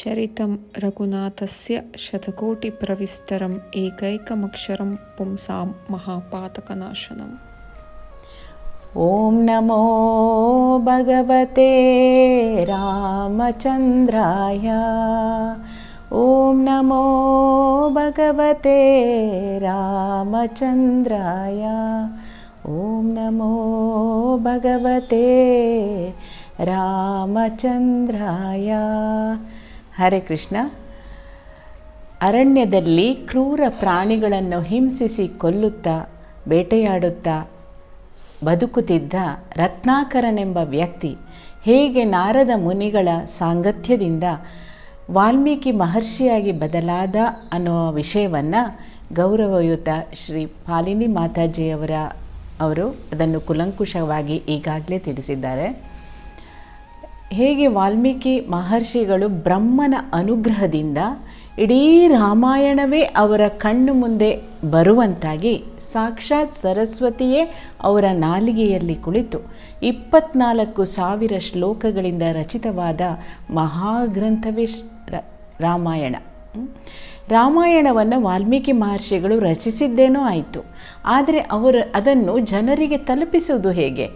ಚರಿತಂ ರಘುನಾಥಸ್ಯ ಶತಕೋಟಿಪ್ರವಿಸ್ತರಂ ಏಕೈಕಮಕ್ಷರಂ ಪುಂಸಾಂ ಮಹಾಪಾತಕನಾಶನಂ. ಓಂ ನಮೋ ಭಗವತೆ ರಾಮಚಂದ್ರಾಯ. ಓಂ ನಮೋ ಭಗವತೆ ರಾಮಚಂದ್ರಾಯ. ಓಂ ನಮೋ ಭಗವತೆ ರಾಮಚಂದ್ರಾಯ. ಹರೇ ಕೃಷ್ಣ. ಅರಣ್ಯದಲ್ಲಿ ಕ್ರೂರ ಪ್ರಾಣಿಗಳನ್ನು ಹಿಂಸಿಸಿ ಕೊಲ್ಲುತ್ತಾ ಬೇಟೆಯಾಡುತ್ತಾ ಬದುಕುತ್ತಿದ್ದ ರತ್ನಾಕರನೆಂಬ ವ್ಯಕ್ತಿ ಹೇಗೆ ನಾರದ ಮುನಿಗಳ ಸಾಂಗತ್ಯದಿಂದ ವಾಲ್ಮೀಕಿ ಮಹರ್ಷಿಯಾಗಿ ಬದಲಾದ ಅನ್ನೋ ವಿಷಯವನ್ನು ಗೌರವಯುತ ಶ್ರೀ ಪಾಲಿನಿ ಮಾತಾಜಿಯವರು ಅದನ್ನು ಕುಲಂಕುಷವಾಗಿ ಈಗಾಗಲೇ ತಿಳಿಸಿದ್ದಾರೆ. ಹೇಗೆ ವಾಲ್ಮೀಕಿ ಮಹರ್ಷಿಗಳು ಬ್ರಹ್ಮನ ಅನುಗ್ರಹದಿಂದ ಇಡೀ ರಾಮಾಯಣವೇ ಅವರ ಕಣ್ಣು ಮುಂದೆ ಬರುವಂತಾಗಿ ಸಾಕ್ಷಾತ್ ಸರಸ್ವತಿಯೇ ಅವರ ನಾಲಿಗೆಯಲ್ಲಿ ಕುಳಿತು 24,000 ಶ್ಲೋಕಗಳಿಂದ ರಚಿತವಾದ ಮಹಾಗ್ರಂಥವೇ ರಾಮಾಯಣ. ರಾಮಾಯಣವನ್ನು ವಾಲ್ಮೀಕಿ ಮಹರ್ಷಿಗಳು ರಚಿಸಿದ್ದೇನೋ ಆಯಿತು, ಆದರೆ ಅದನ್ನು ಜನರಿಗೆ ತಲುಪಿಸುವುದು ಹೇಗೆ?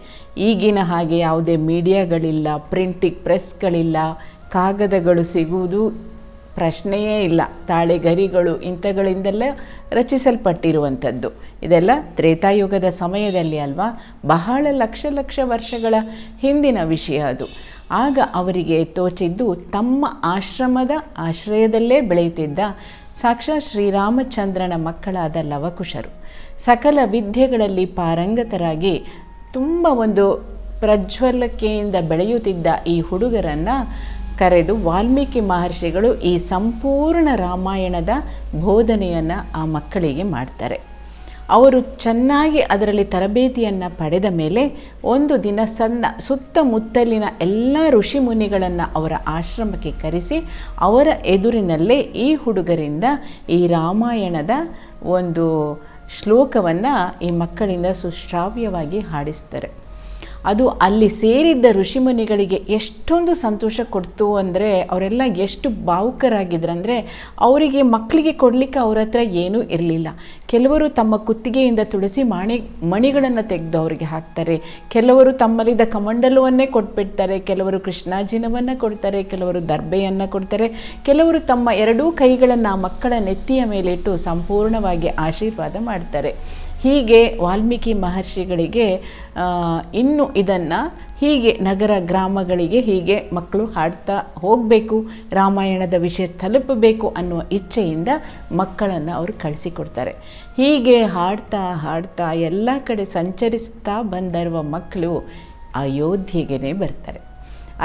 ಈಗಿನ ಹಾಗೆ ಯಾವುದೇ ಮೀಡಿಯಾಗಳಿಲ್ಲ, ಪ್ರಿಂಟಿಂಗ್ ಪ್ರೆಸ್ಗಳಿಲ್ಲ, ಕಾಗದಗಳು ಸಿಗುವುದು ಪ್ರಶ್ನೆಯೇ ಇಲ್ಲ. ತಾಳೆಗರಿಗಳು ಇಂಥಗಳಿಂದೆಲ್ಲ ರಚಿಸಲ್ಪಟ್ಟಿರುವಂಥದ್ದು. ಇದೆಲ್ಲ ತ್ರೇತಾಯುಗದ ಸಮಯದಲ್ಲಿ ಅಲ್ವಾ, ಬಹಳ ಲಕ್ಷ ವರ್ಷಗಳ ಹಿಂದಿನ ವಿಷಯ ಅದು. ಆಗ ಅವರಿಗೆ ತೋಚಿದ್ದು ತಮ್ಮ ಆಶ್ರಮದ ಆಶ್ರಯದಲ್ಲೇ ಬೆಳೆಯುತ್ತಿದ್ದ ಸಾಕ್ಷಾತ್ ಶ್ರೀರಾಮಚಂದ್ರನ ಮಕ್ಕಳಾದ ಲವಕುಶರು ಸಕಲ ವಿದ್ಯೆಗಳಲ್ಲಿ ಪಾರಂಗತರಾಗಿ ತುಂಬ ಒಂದು ಪ್ರಜ್ವಲಕೆಯಿಂದ ಬೆಳೆಯುತ್ತಿದ್ದ ಈ ಹುಡುಗರನ್ನು ಕರೆದು ವಾಲ್ಮೀಕಿ ಮಹರ್ಷಿಗಳು ಈ ಸಂಪೂರ್ಣ ರಾಮಾಯಣದ ಬೋಧನೆಯನ್ನು ಆ ಮಕ್ಕಳಿಗೆ ಮಾಡ್ತಾರೆ. ಅವರು ಚೆನ್ನಾಗಿ ಅದರಲ್ಲಿ ತರಬೇತಿಯನ್ನು ಪಡೆದ ಮೇಲೆ ಒಂದು ದಿನ ಸುತ್ತಮುತ್ತಲಿನ ಎಲ್ಲ ಋಷಿ ಮುನಿಗಳನ್ನು ಅವರ ಆಶ್ರಮಕ್ಕೆ ಕರೆಸಿ ಅವರ ಎದುರಿನಲ್ಲೇ ಈ ಹುಡುಗರಿಂದ ಈ ರಾಮಾಯಣದ ಒಂದು ಶ್ಲೋಕವನ್ನು ಈ ಮಕ್ಕಳಿಂದ ಸುಶ್ರಾವ್ಯವಾಗಿ ಹಾಡಿಸ್ತಾರೆ. ಅದು ಅಲ್ಲಿ ಸೇರಿದ್ದ ಋಷಿಮುನಿಗಳಿಗೆ ಎಷ್ಟೊಂದು ಸಂತೋಷ ಕೊಡ್ತು ಅಂದರೆ, ಅವರೆಲ್ಲ ಎಷ್ಟು ಭಾವುಕರಾಗಿದ್ರಂದರೆ, ಅವರಿಗೆ ಮಕ್ಕಳಿಗೆ ಕೊಡಲಿಕ್ಕೆ ಅವ್ರ ಹತ್ರ ಏನೂ ಇರಲಿಲ್ಲ. ಕೆಲವರು ತಮ್ಮ ಕುತ್ತಿಗೆಯಿಂದ ತುಳಸಿ ಮಣಿಗಳನ್ನು ತೆಗೆದು ಅವರಿಗೆ ಹಾಕ್ತಾರೆ, ಕೆಲವರು ತಮ್ಮಲ್ಲಿದ್ದ ಕಮಂಡಲವನ್ನೇ ಕೊಟ್ಬಿಡ್ತಾರೆ, ಕೆಲವರು ಕೃಷ್ಣಾಜಿನವನ್ನು ಕೊಡ್ತಾರೆ, ಕೆಲವರು ದರ್ಬೆಯನ್ನು ಕೊಡ್ತಾರೆ, ಕೆಲವರು ತಮ್ಮ ಎರಡೂ ಕೈಗಳನ್ನು ಆ ಮಕ್ಕಳ ನೆತ್ತಿಯ ಮೇಲಿಟ್ಟು ಸಂಪೂರ್ಣವಾಗಿ ಆಶೀರ್ವಾದ ಮಾಡ್ತಾರೆ. ಹೀಗೆ ವಾಲ್ಮೀಕಿ ಮಹರ್ಷಿಗಳಿಗೆ ಇನ್ನು ಇದನ್ನು ಹೀಗೆ ನಗರ ಗ್ರಾಮಗಳಿಗೆ ಹೀಗೆ ಮಕ್ಕಳು ಹಾಡ್ತಾ ಹೋಗಬೇಕು, ರಾಮಾಯಣದ ವಿಷಯ ತಲುಪಬೇಕು ಅನ್ನುವ ಇಚ್ಛೆಯಿಂದ ಮಕ್ಕಳನ್ನು ಅವರು ಕಳಿಸಿಕೊಡ್ತಾರೆ. ಹೀಗೆ ಹಾಡ್ತಾ ಎಲ್ಲ ಕಡೆ ಸಂಚರಿಸ್ತಾ ಬಂದಿರುವ ಮಕ್ಕಳು ಅಯೋಧ್ಯೆಗೆ ಬರ್ತಾರೆ.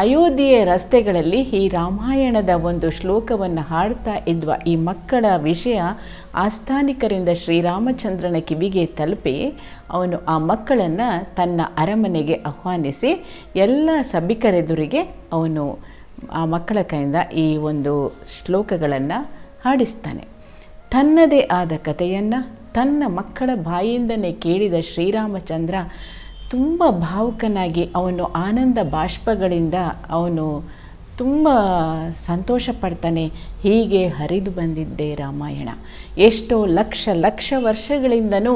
ಅಯೋಧ್ಯೆಯ ರಸ್ತೆಗಳಲ್ಲಿ ಈ ರಾಮಾಯಣದ ಒಂದು ಶ್ಲೋಕವನ್ನು ಹಾಡ್ತಾ ಇದ್ದ ಈ ಮಕ್ಕಳ ವಿಷಯ ಆಸ್ಥಾನಿಕರಿಂದ ಶ್ರೀರಾಮಚಂದ್ರನ ಕಿವಿಗೆ ತಲುಪಿ ಅವನು ಆ ಮಕ್ಕಳನ್ನು ತನ್ನ ಅರಮನೆಗೆ ಆಹ್ವಾನಿಸಿ ಎಲ್ಲ ಸಭಿಕರೆದುರಿಗೆ ಅವನು ಆ ಮಕ್ಕಳ ಕೈಯಿಂದ ಈ ಒಂದು ಶ್ಲೋಕಗಳನ್ನು ಹಾಡಿಸ್ತಾನೆ. ತನ್ನದೇ ಆದ ಕಥೆಯನ್ನು ತನ್ನ ಮಕ್ಕಳ ಬಾಯಿಂದನೇ ಕೇಳಿದ ಶ್ರೀರಾಮಚಂದ್ರ ತುಂಬ ಭಾವುಕನಾಗಿ ಅವನು ಆನಂದ ಬಾಷ್ಪಗಳಿಂದ ಅವನು ತುಂಬ ಸಂತೋಷ ಪಡ್ತಾನೆ. ಹೀಗೆ ಹರಿದು ಬಂದಿದ್ದೆ ರಾಮಾಯಣ, ಎಷ್ಟೋ ಲಕ್ಷ ವರ್ಷಗಳಿಂದನೂ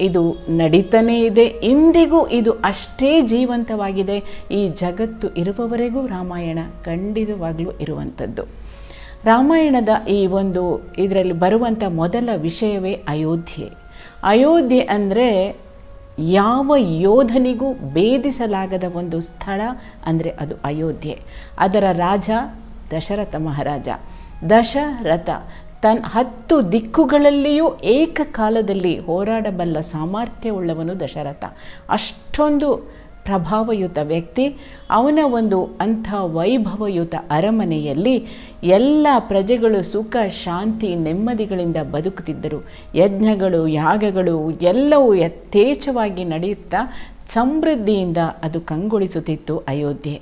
ಇದು ನಡೀತಾನೇ ಇದೆ, ಇಂದಿಗೂ ಇದು ಅಷ್ಟೇ ಜೀವಂತವಾಗಿದೆ. ಈ ಜಗತ್ತು ಇರುವವರೆಗೂ ರಾಮಾಯಣ ಖಂಡಿತವಾಗಲೂ ಇರುವಂಥದ್ದು. ರಾಮಾಯಣದ ಈ ಒಂದು ಇದರಲ್ಲಿ ಬರುವಂಥ ಮೊದಲ ವಿಷಯವೇ ಅಯೋಧ್ಯೆ. ಅಯೋಧ್ಯೆ ಅಂದರೆ ಯಾವ ಯೋಧನಿಗೂ ಭೇದಿಸಲಾಗದ ಒಂದು ಸ್ಥಳ ಅಂದರೆ ಅದು ಅಯೋಧ್ಯೆ. ಅದರ ರಾಜ ದಶರಥ ಮಹಾರಾಜ. ದಶರಥ 10 ದಿಕ್ಕುಗಳಲ್ಲಿಯೂ ಏಕಕಾಲದಲ್ಲಿ ಹೋರಾಡಬಲ್ಲ ಸಾಮರ್ಥ್ಯವುಳ್ಳವನು ದಶರಥ. ಅಷ್ಟೊಂದು ಪ್ರಭಾವಯುತ ವ್ಯಕ್ತಿ. ಅವನ ಒಂದು ಅಂಥ ವೈಭವಯುತ ಅರಮನೆಯಲ್ಲಿ ಎಲ್ಲ ಪ್ರಜೆಗಳು ಸುಖ ಶಾಂತಿ ನೆಮ್ಮದಿಗಳಿಂದ ಬದುಕುತ್ತಿದ್ದರು. ಯಜ್ಞಗಳು ಯಾಗಗಳು ಎಲ್ಲವೂ ಯಥೇಚ್ಛವಾಗಿ ನಡೆಯುತ್ತಾ ಸಮೃದ್ಧಿಯಿಂದ ಅದು ಕಂಗೊಳಿಸುತ್ತಿತ್ತು ಅಯೋಧ್ಯೆ.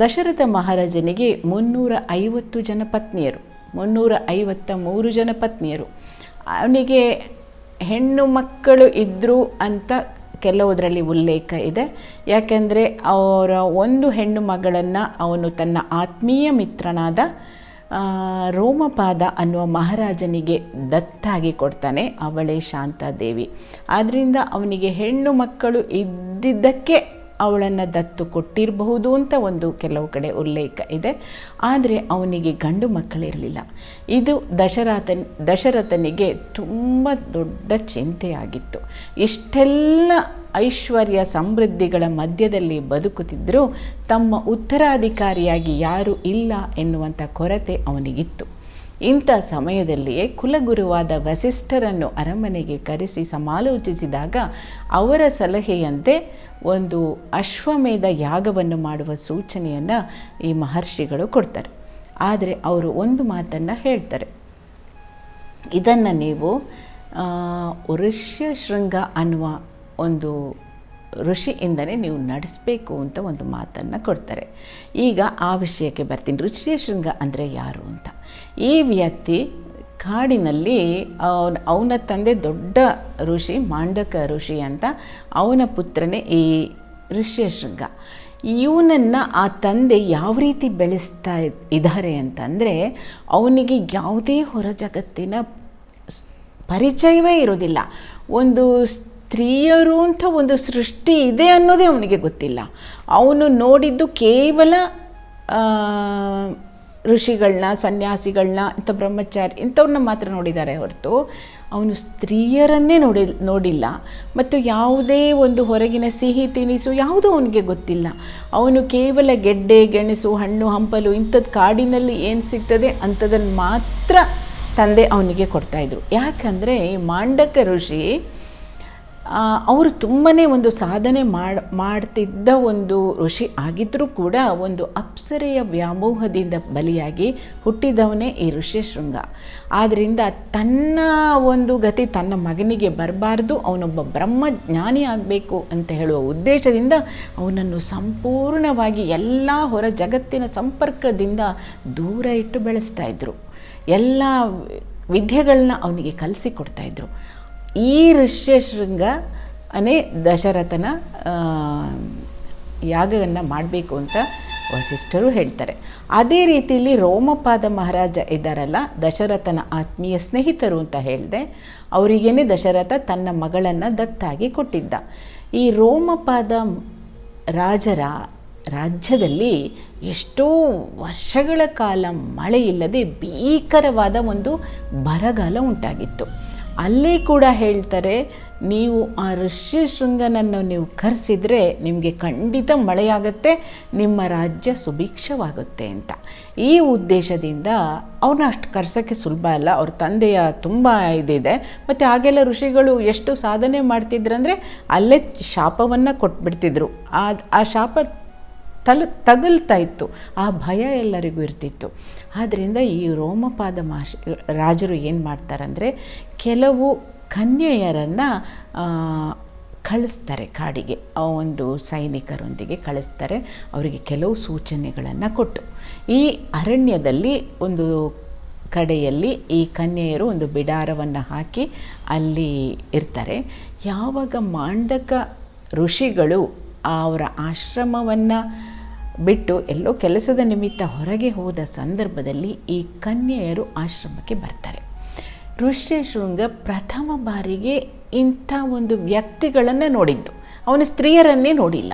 ದಶರಥ ಮಹಾರಾಜನಿಗೆ 350 ಜನ ಪತ್ನಿಯರು, 353 ಜನ ಪತ್ನಿಯರು. ಅವನಿಗೆ ಹೆಣ್ಣು ಮಕ್ಕಳು ಇದ್ದರು ಅಂತ ಕೆಲವುದರಲ್ಲಿ ಉಲ್ಲೇಖ ಇದೆ. ಯಾಕೆಂದರೆ ಅವರ ಒಂದು ಹೆಣ್ಣು ಮಗಳನ್ನು ಅವನು ತನ್ನ ಆತ್ಮೀಯ ಮಿತ್ರನಾದ ರೋಮಪಾದ ಅನ್ನುವ ಮಹಾರಾಜನಿಗೆ ದತ್ತಾಗಿ ಕೊಡ್ತಾನೆ, ಅವಳೇ ಶಾಂತಾದೇವಿ. ಆದ್ದರಿಂದ ಅವನಿಗೆ ಹೆಣ್ಣು ಮಕ್ಕಳು ಇದ್ದಿದ್ದಕ್ಕೆ ಅವಳನ್ನು ದತ್ತು ಕೊಟ್ಟಿರಬಹುದು ಅಂತ ಒಂದು ಕೆಲವು ಕಡೆ ಉಲ್ಲೇಖ ಇದೆ. ಆದರೆ ಅವನಿಗೆ ಗಂಡು ಮಕ್ಕಳಿರಲಿಲ್ಲ. ಇದು ದಶರಥನಿಗೆ ತುಂಬ ದೊಡ್ಡ ಚಿಂತೆಯಾಗಿತ್ತು. ಇಷ್ಟೆಲ್ಲ ಐಶ್ವರ್ಯ ಸಮೃದ್ಧಿಗಳ ಮಧ್ಯದಲ್ಲಿ ಬದುಕುತ್ತಿದ್ದರೂ ತಮ್ಮ ಉತ್ತರಾಧಿಕಾರಿಯಾಗಿ ಯಾರೂ ಇಲ್ಲ ಎನ್ನುವಂಥ ಕೊರತೆ ಅವನಿಗಿತ್ತು. ಇಂಥ ಸಮಯದಲ್ಲಿಯೇ ಕುಲಗುರುವಾದ ವಸಿಷ್ಠರನ್ನು ಅರಮನೆಗೆ ಕರೆಸಿ ಸಮಾಲೋಚಿಸಿದಾಗ ಅವರ ಸಲಹೆಯಂತೆ ಒಂದು ಅಶ್ವಮೇಧ ಯಾಗವನ್ನು ಮಾಡುವ ಸೂಚನೆಯನ್ನು ಈ ಮಹರ್ಷಿಗಳು ಕೊಡ್ತಾರೆ. ಆದರೆ ಅವರು ಒಂದು ಮಾತನ್ನು ಹೇಳ್ತಾರೆ, ಇದನ್ನು ನೀವು ಋಷ್ಯಶೃಂಗ ಅನ್ನುವ ಒಂದು ಋಷಿಯಿಂದಲೇ ನೀವು ನಡೆಸಬೇಕು ಅಂತ ಒಂದು ಮಾತನ್ನು ಕೊಡ್ತಾರೆ. ಈಗ ಆ ವಿಷಯಕ್ಕೆ ಬರ್ತೀನಿ. ಋಷ್ಯಶೃಂಗ ಅಂದರೆ ಯಾರು ಅಂತ. ಈ ವ್ಯಕ್ತಿ ಕಾಡಿನಲ್ಲಿ ಅವನ ತಂದೆ ದೊಡ್ಡ ಋಷಿ ಮಾಂಡಕ ಋಷಿ ಅಂತ, ಅವನ ಪುತ್ರನೇ ಈ ಋಷ್ಯಶೃಂಗ. ಇವನನ್ನು ಆ ತಂದೆ ಯಾವ ರೀತಿ ಬೆಳೆಸ್ತಾ ಇದ್ದಾರೆ ಅಂತಂದರೆ, ಅವನಿಗೆ ಯಾವುದೇ ಹೊರ ಜಗತ್ತಿನ ಪರಿಚಯವೇ ಇರೋದಿಲ್ಲ. ಒಂದು ಸ್ತ್ರೀಯರು ಅಂತ ಒಂದು ಸೃಷ್ಟಿ ಇದೆ ಅನ್ನೋದೇ ಅವನಿಗೆ ಗೊತ್ತಿಲ್ಲ. ಅವನು ನೋಡಿದ್ದು ಕೇವಲ ಋಷಿಗಳನ್ನ, ಸನ್ಯಾಸಿಗಳನ್ನ, ಇಂಥ ಬ್ರಹ್ಮಚಾರಿ ಇಂಥವ್ರನ್ನ ಮಾತ್ರ ನೋಡಿದ್ದಾರೆ ಹೊರತು ಅವನು ಸ್ತ್ರೀಯರನ್ನೇ ನೋಡಿಲ್ಲ. ಮತ್ತು ಯಾವುದೇ ಒಂದು ಹೊರಗಿನ ಸಿಹಿ ತಿನಿಸು ಯಾವುದೂ ಅವನಿಗೆ ಗೊತ್ತಿಲ್ಲ. ಅವನು ಕೇವಲ ಗೆಡ್ಡೆ, ಗೆಣಸು, ಹಣ್ಣು, ಹಂಪಲು ಇಂಥದ್ದು ಕಾಡಿನಲ್ಲಿ ಏನು ಸಿಗ್ತದೆ ಅಂಥದನ್ನು ಮಾತ್ರ ತಂದೆ ಅವನಿಗೆ ಕೊಡ್ತಾಯಿದ್ರು. ಯಾಕಂದರೆ ಈ ಮಾಂಡಕ ಋಷಿ ಅವರು ತುಂಬಾ ಒಂದು ಸಾಧನೆ ಮಾಡ್ತಿದ್ದ ಒಂದು ಋಷಿ ಆಗಿದ್ದರೂ ಕೂಡ ಒಂದು ಅಪ್ಸರೆಯ ವ್ಯಾಮೋಹದಿಂದ ಬಲಿಯಾಗಿ ಹುಟ್ಟಿದವನೇ ಈ ಋಷ್ಯಶೃಂಗ. ಆದ್ದರಿಂದ ತನ್ನ ಒಂದು ಗತಿ ತನ್ನ ಮಗನಿಗೆ ಬರಬಾರ್ದು, ಅವನೊಬ್ಬ ಬ್ರಹ್ಮಜ್ಞಾನಿ ಆಗಬೇಕು ಅಂತ ಹೇಳುವ ಉದ್ದೇಶದಿಂದ ಅವನನ್ನು ಸಂಪೂರ್ಣವಾಗಿ ಎಲ್ಲ ಹೊರ ಜಗತ್ತಿನ ಸಂಪರ್ಕದಿಂದ ದೂರ ಇಟ್ಟು ಬೆಳೆಸ್ತಾಯಿದ್ರು. ಎಲ್ಲ ವಿದ್ಯೆಗಳನ್ನ ಅವನಿಗೆ ಕಲಿಸಿಕೊಡ್ತಾಯಿದ್ರು. ಈ ಋಷ್ಯಶೃಂಗನೇ ದಶರಥನ ಯಾಗವನ್ನು ಮಾಡಬೇಕು ಅಂತ ವಸಿಷ್ಠರು ಹೇಳ್ತಾರೆ. ಅದೇ ರೀತಿಯಲ್ಲಿ ರೋಮಪಾದ ಮಹಾರಾಜ ಇದ್ದಾರಲ್ಲ, ದಶರಥನ ಆತ್ಮೀಯ ಸ್ನೇಹಿತರು ಅಂತ ಹೇಳಿದೆ, ಅವರಿಗೇನೆ ದಶರಥ ತನ್ನ ಮಗಳನ್ನು ದತ್ತಾಗಿ ಕೊಟ್ಟಿದ್ದ. ಈ ರೋಮಪಾದ ರಾಜರ ರಾಜ್ಯದಲ್ಲಿ ಎಷ್ಟೋ ವರ್ಷಗಳ ಕಾಲ ಮಳೆ ಇಲ್ಲದೆ ಭೀಕರವಾದ ಒಂದು ಬರಗಾಲ ಉಂಟಾಗಿತ್ತು. ಅಲ್ಲೇ ಕೂಡ ಹೇಳ್ತಾರೆ, ನೀವು ಆ ಋಷ್ಯಶೃಂಗನನ್ನು ನೀವು ಕರೆಸಿದರೆ ನಿಮಗೆ ಖಂಡಿತ ಮಳೆಯಾಗುತ್ತೆ, ನಿಮ್ಮ ರಾಜ್ಯ ಸುಭಿಕ್ಷವಾಗುತ್ತೆ ಅಂತ. ಈ ಉದ್ದೇಶದಿಂದ ಅವ್ರನ್ನ ಅಷ್ಟು ಕರ್ಸೋಕ್ಕೆ ಸುಲಭ ಅಲ್ಲ. ಅವ್ರ ತಂದೆಯ ತುಂಬ ಇದಿದೆ. ಮತ್ತು ಆಗೆಲ್ಲ ಋಷಿಗಳು ಎಷ್ಟು ಸಾಧನೆ ಮಾಡ್ತಿದ್ರಂದರೆ ಅಲ್ಲೇ ಶಾಪವನ್ನು ಕೊಟ್ಬಿಡ್ತಿದ್ರು. ಆ ಶಾಪ ತಗಲ್ತಾ ಇತ್ತು. ಆ ಭಯ ಎಲ್ಲರಿಗೂ ಇರ್ತಿತ್ತು. ಆದ್ದರಿಂದ ಈ ರೋಮಪಾದ ರಾಜರು ಏನು ಮಾಡ್ತಾರಂದರೆ, ಕೆಲವು ಕನ್ಯೆಯರನ್ನು ಕಳಿಸ್ತಾರೆ ಕಾಡಿಗೆ. ಒಂದು ಸೈನಿಕರೊಂದಿಗೆ ಕಳಿಸ್ತಾರೆ. ಅವರಿಗೆ ಕೆಲವು ಸೂಚನೆಗಳನ್ನು ಕೊಟ್ಟು, ಈ ಅರಣ್ಯದಲ್ಲಿ ಒಂದು ಕಡೆಯಲ್ಲಿ ಈ ಕನ್ಯೆಯರು ಒಂದು ಬಿಡಾರವನ್ನು ಹಾಕಿ ಅಲ್ಲಿ ಇರ್ತಾರೆ. ಯಾವಾಗ ಮಾಂಡಕ ಋಷಿಗಳು ಅವರ ಆಶ್ರಮವನ್ನು ಬಿಟ್ಟು ಎಲ್ಲೋ ಕೆಲಸದ ನಿಮಿತ್ತ ಹೊರಗೆ ಹೋದ ಸಂದರ್ಭದಲ್ಲಿ ಈ ಕನ್ಯೆಯರು ಆಶ್ರಮಕ್ಕೆ ಬರ್ತಾರೆ. ಋಷ್ಯಶೃಂಗ ಪ್ರಥಮ ಬಾರಿಗೆ ಇಂಥ ಒಂದು ವ್ಯಕ್ತಿಗಳನ್ನು ನೋಡಿದ್ದು. ಅವನು ಸ್ತ್ರೀಯರನ್ನೇ ನೋಡಿಲ್ಲ.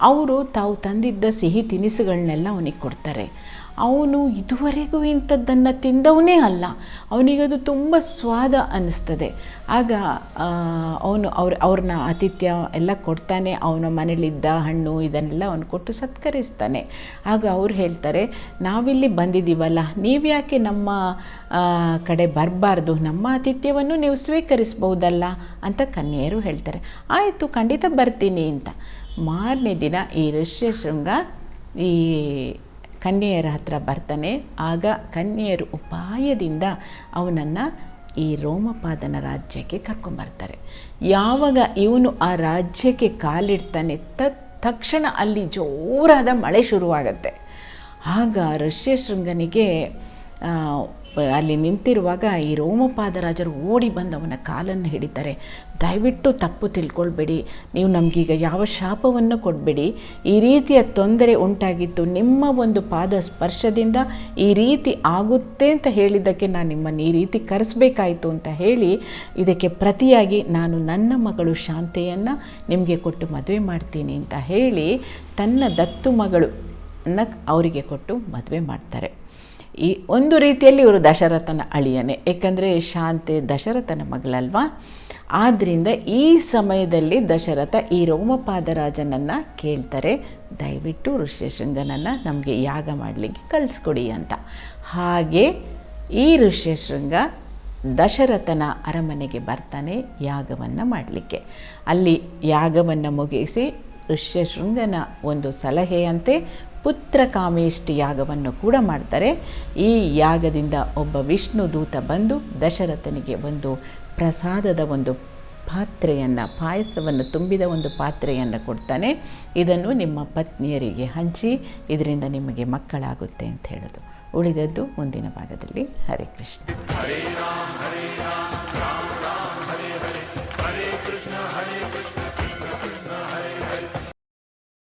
ಅವರು ತಾವು ತಂದಿದ್ದ ಸಿಹಿ ತಿನಿಸುಗಳನ್ನೆಲ್ಲ ಅವನಿಗೆ ಕೊಡ್ತಾರೆ. ಅವನು ಇದುವರೆಗೂ ಇಂಥದ್ದನ್ನು ತಿಂದವನೇ ಅಲ್ಲ. ಅವನಿಗದು ತುಂಬ ಸ್ವಾದ ಅನ್ನಿಸ್ತದೆ. ಆಗ ಅವನು ಅವ್ರನ್ನ ಆತಿಥ್ಯ ಎಲ್ಲ ಕೊಡ್ತಾನೆ. ಅವನ ಮನೇಲಿದ್ದ ಹಣ್ಣು ಇದನ್ನೆಲ್ಲ ಅವನು ಕೊಟ್ಟು ಸತ್ಕರಿಸ್ತಾನೆ. ಆಗ ಅವ್ರು ಹೇಳ್ತಾರೆ, ನಾವಿಲ್ಲಿ ಬಂದಿದ್ದೀವಲ್ಲ, ನೀವ್ಯಾಕೆ ನಮ್ಮ ಕಡೆ ಬರಬಾರ್ದು, ನಮ್ಮ ಆತಿಥ್ಯವನ್ನು ನೀವು ಸ್ವೀಕರಿಸ್ಬೋದಲ್ಲ ಅಂತ ಕನ್ಯೆಯರು ಹೇಳ್ತಾರೆ. ಆಯಿತು, ಖಂಡಿತ ಬರ್ತೀನಿ ಅಂತ. ಮಾರನೇ ದಿನ ಈ ಋಷ್ಯಶೃಂಗ ಈ ಕನ್ಯೆಯರ ಹತ್ರ ಬರ್ತಾನೆ. ಆಗ ಕನ್ಯೆಯರು ಉಪಾಯದಿಂದ ಅವನನ್ನು ಈ ರೋಮಪಾದನ ರಾಜ್ಯಕ್ಕೆ ಕರ್ಕೊಂಬರ್ತಾರೆ. ಯಾವಾಗ ಇವನು ಆ ರಾಜ್ಯಕ್ಕೆ ಕಾಲಿಡ್ತಾನೆ ತಕ್ಷಣ ಅಲ್ಲಿ ಜೋರಾದ ಮಳೆ ಶುರುವಾಗತ್ತೆ. ಆಗ ಋಷ್ಯಶೃಂಗನಿಗೆ ಅಲ್ಲಿ ನಿಂತಿರುವಾಗ ಈ ರೋಮಪಾದರಾಜರು ಓಡಿ ಬಂದು ಅವನ ಕಾಲನ್ನು ಹಿಡಿತಾರೆ. ದಯವಿಟ್ಟು ತಪ್ಪು ತಿಳ್ಕೊಳ್ಬೇಡಿ, ನೀವು ನಮಗೀಗ ಯಾವ ಶಾಪವನ್ನು ಕೊಡಬೇಡಿ, ಈ ರೀತಿಯ ತೊಂದರೆ ಉಂಟಾಗಿತ್ತು, ನಿಮ್ಮ ಒಂದು ಪಾದ ಸ್ಪರ್ಶದಿಂದ ಈ ರೀತಿ ಆಗುತ್ತೆ ಅಂತ ಹೇಳಿದ್ದಕ್ಕೆ ನಾನು ನಿಮ್ಮನ್ನು ಈ ರೀತಿ ಕರೆಸಬೇಕಾಯಿತು ಅಂತ ಹೇಳಿ, ಇದಕ್ಕೆ ಪ್ರತಿಯಾಗಿ ನಾನು ನನ್ನ ಮಗಳು ಶಾಂತೆಯನ್ನು ನಿಮಗೆ ಕೊಟ್ಟು ಮದುವೆ ಮಾಡ್ತೀನಿ ಅಂತ ಹೇಳಿ ತನ್ನ ದತ್ತು ಮಗಳನ್ನು ಅವರಿಗೆ ಕೊಟ್ಟು ಮದುವೆ ಮಾಡ್ತಾರೆ. ಈ ಒಂದು ರೀತಿಯಲ್ಲಿ ಇವರು ದಶರಥನ ಅಳಿಯನೇ, ಏಕೆಂದರೆ ಶಾಂತೆ ದಶರಥನ ಮಗಳಲ್ವಾ. ಆದ್ದರಿಂದ ಈ ಸಮಯದಲ್ಲಿ ದಶರಥ ಈ ರೋಮಪಾದರಾಜನನ್ನು ಕೇಳ್ತಾರೆ, ದಯವಿಟ್ಟು ಋಷ್ಯಶೃಂಗನನ್ನು ನಮಗೆ ಯಾಗ ಮಾಡಲಿಕ್ಕೆ ಕಳಿಸ್ಕೊಡಿ ಅಂತ. ಹಾಗೆ ಈ ಋಷ್ಯಶೃಂಗ ದಶರಥನ ಅರಮನೆಗೆ ಬರ್ತಾನೆ ಯಾಗವನ್ನು ಮಾಡಲಿಕ್ಕೆ. ಅಲ್ಲಿ ಯಾಗವನ್ನು ಮುಗಿಸಿ ಋಷ್ಯಶೃಂಗನ ಒಂದು ಸಲಹೆಯಂತೆ ಪುತ್ರ ಕಾಮೇಷ್ಟಿ ಯಾಗವನ್ನು ಕೂಡ ಮಾಡ್ತಾರೆ. ಈ ಯಾಗದಿಂದ ಒಬ್ಬ ವಿಷ್ಣು ದೂತ ಬಂದು ದಶರಥನಿಗೆ ಒಂದು ಪ್ರಸಾದದ ಒಂದು ಪಾತ್ರೆಯನ್ನು, ಪಾಯಸವನ್ನು ತುಂಬಿದ ಒಂದು ಪಾತ್ರೆಯನ್ನು ಕೊಡ್ತಾನೆ. ಇದನ್ನು ನಿಮ್ಮ ಪತ್ನಿಯರಿಗೆ ಹಂಚಿ, ಇದರಿಂದ ನಿಮಗೆ ಮಕ್ಕಳಾಗುತ್ತೆ ಅಂತ ಹೇಳೋದು. ಉಳಿದದ್ದು ಮುಂದಿನ ಭಾಗದಲ್ಲಿ. ಹರೇ ಕೃಷ್ಣ.